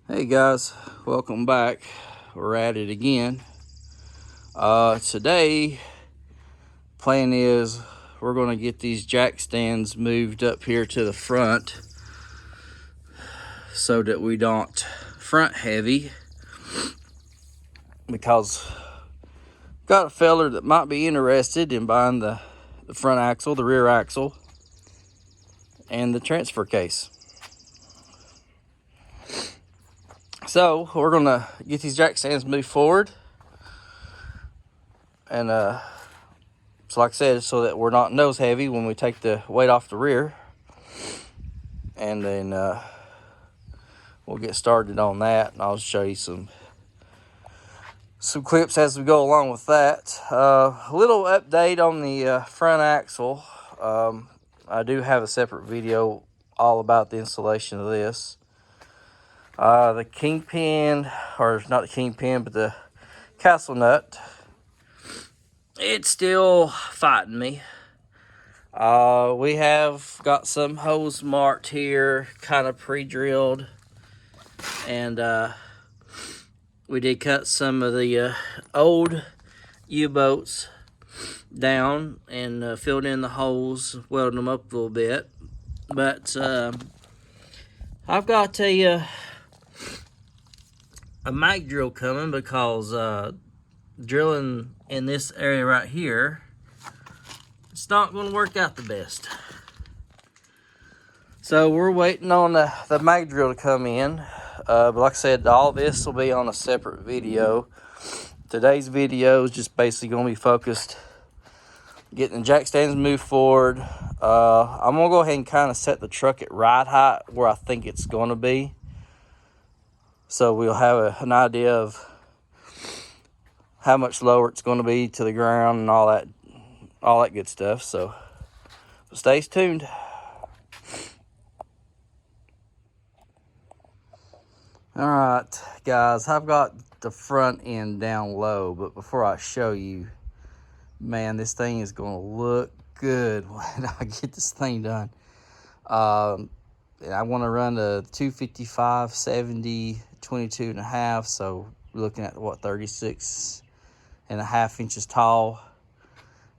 Hey guys, welcome back. We're at it again. Today, plan is we're going to get these jack stands moved up here to the front so that we don't front heavy, because got a feller that might be interested in buying the front axle, the rear axle, and the transfer case. So we're going to get these jack stands moved forward, and so like I said, so that we're not nose heavy when we take the weight off the rear. And then we'll get started on that, and I'll show you some clips as we go along with that. A little update on the front axle. I do have a separate video all about the installation of this. The kingpin, or not the kingpin, but the castle nut, it's still fighting me. We have got some holes marked here, kind of pre-drilled, and we did cut some of the old U-boats down and filled in the holes, welded them up a little bit. But I've got a mag drill coming, because drilling in this area right here, it's not going to work out the best. So we're waiting on the mag drill to come in. But like I said, all this will be on a separate video. Today's video is just basically going to be focused getting the jack stands moved forward. I'm going to go ahead and kind of set the truck at ride height where I think it's going to be, so we'll have an idea of how much lower it's going to be to the ground and all that good stuff. So stay tuned. All right, guys, I've got the front end down low, but before I show you, man, this thing is going to look good when I get this thing done. And I want to run the 255, 70, 22 and a half. So we're looking at what, 36 and a half inches tall.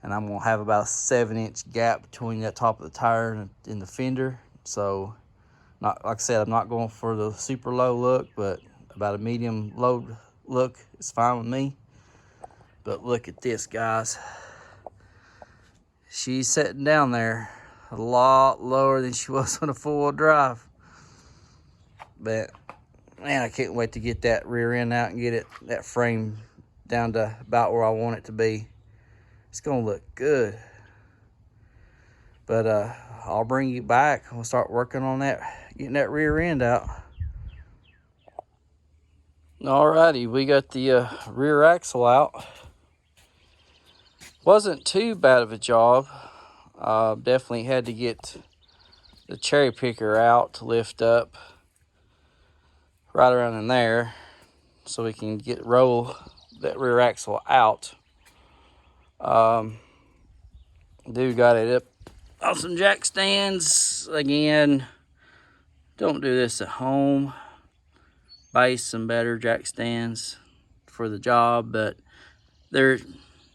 And I'm going to have about a 7-inch gap between that top of the tire and the fender. So not, like I said, I'm not going for the super low look, but about a medium low look is fine with me. But look at this, guys. She's sitting down there a lot lower than she was on a four-wheel drive. But man, I can't wait to get that rear end out and get that frame down to about where I want it to be. It's gonna look good. But I'll bring you back. We'll start working on that, getting that rear end out. Alrighty, we got the rear axle out. Wasn't too bad of a job. Definitely had to get the cherry picker out to lift up right around in there, so we can roll that rear axle out. Dude got it up on some jack stands. Again, don't do this at home. Buy some better jack stands for the job, but they're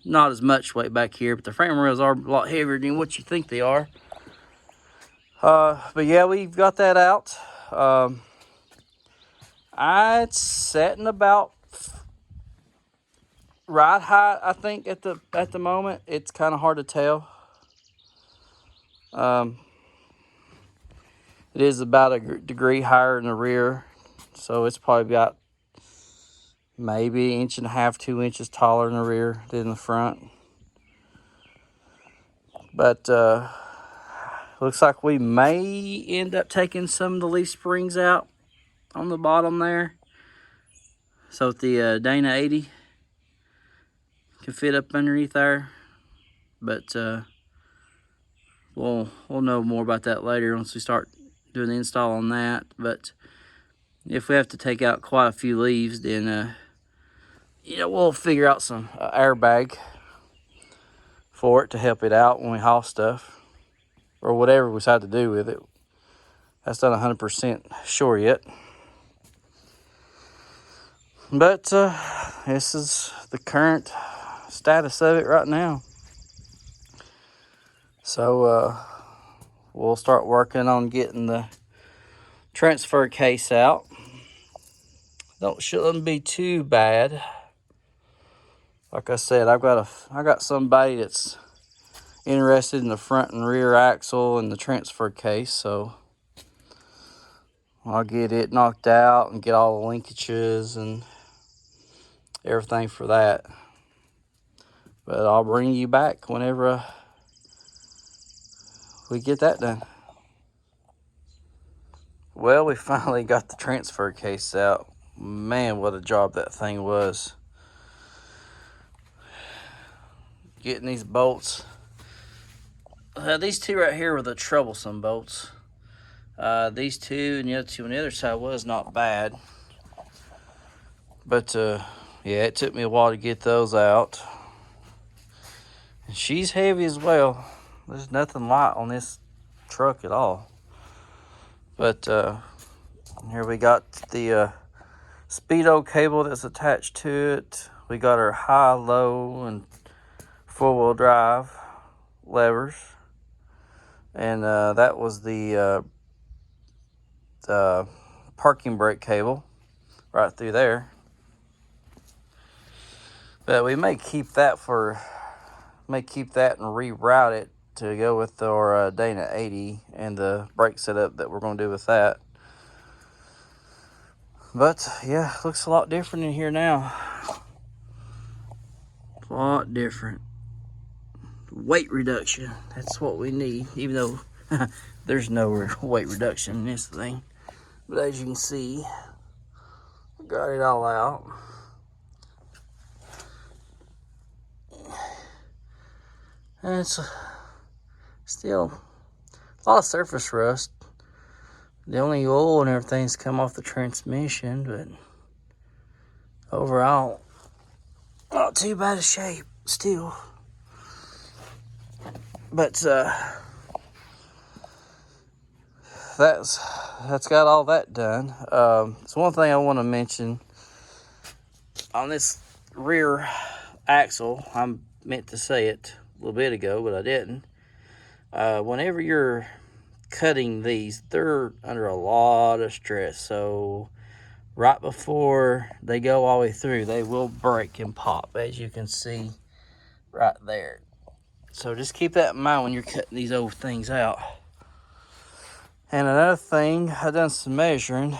not as much weight back here, but the frame rails are a lot heavier than what you think they are. But yeah, we've got that out. It's setting about ride height, I think, at the moment. It's kind of hard to tell. It is about a degree higher in the rear, so it's probably about maybe 1.5 to 2 inches taller in the rear than the front. But looks like we may end up taking some of the leaf springs out on the bottom there, so that the Dana 80 can fit up underneath there. But we'll know more about that later once we start doing the install on that. But if we have to take out quite a few leaves, then we'll figure out some airbag for it to help it out when we haul stuff, or whatever we decide to do with it. That's not 100% sure yet. But this is the current status of it right now. So we'll start working on getting the transfer case out. Shouldn't be too bad. Like I said, I got somebody that's interested in the front and rear axle and the transfer case, so I'll get it knocked out and get all the linkages and everything for that. But I'll bring you back whenever we get that done. Well, we finally got the transfer case out. Man, what a job that thing was. Getting these bolts. These two right here were the troublesome bolts. These two and the other two on the other side was not bad. But yeah, it took me a while to get those out. And she's heavy as well. There's nothing light on this truck at all. But here we got the speedo cable that's attached to it. We got our high, low, and four-wheel drive levers. And that was the parking brake cable right through there. But we may keep that and reroute it to go with our Dana 80 and the brake setup that we're going to do with that. But yeah, looks a lot different in here now. A lot different. Weight reduction, that's what we need, even though there's no weight reduction in this thing. But as you can see, got it all out. And it's still a lot of surface rust. The only oil and everything's come off the transmission, but overall, not too bad a shape still. But that's got all that done. So one thing I want to mention on this rear axle, I meant to say it a little bit ago, but I didn't. Whenever you're cutting these, they're under a lot of stress. So right before they go all the way through, they will break and pop, as you can see right there. So just keep that in mind when you're cutting these old things out. And another thing, I've done some measuring.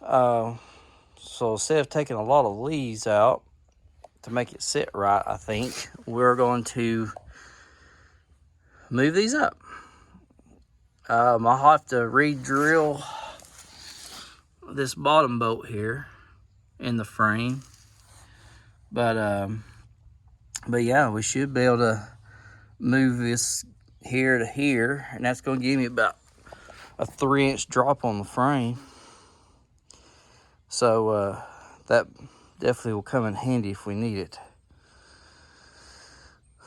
So instead of taking a lot of leaves out to make it sit right, I think we're going to move these up. I'll have to re-drill this bottom bolt here in the frame. But yeah, we should be able to move this here to here, and that's going to give me about a 3-inch drop on the frame. So that definitely will come in handy if we need it.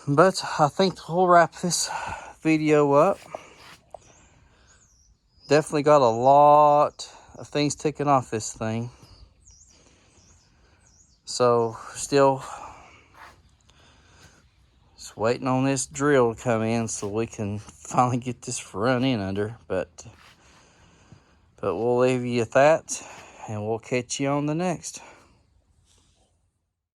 But I think we'll wrap this video up. Definitely got a lot of things ticking off this thing. So still just waiting on this drill to come in so we can finally get this run in under. But we'll leave you at that, and we'll catch you on the next.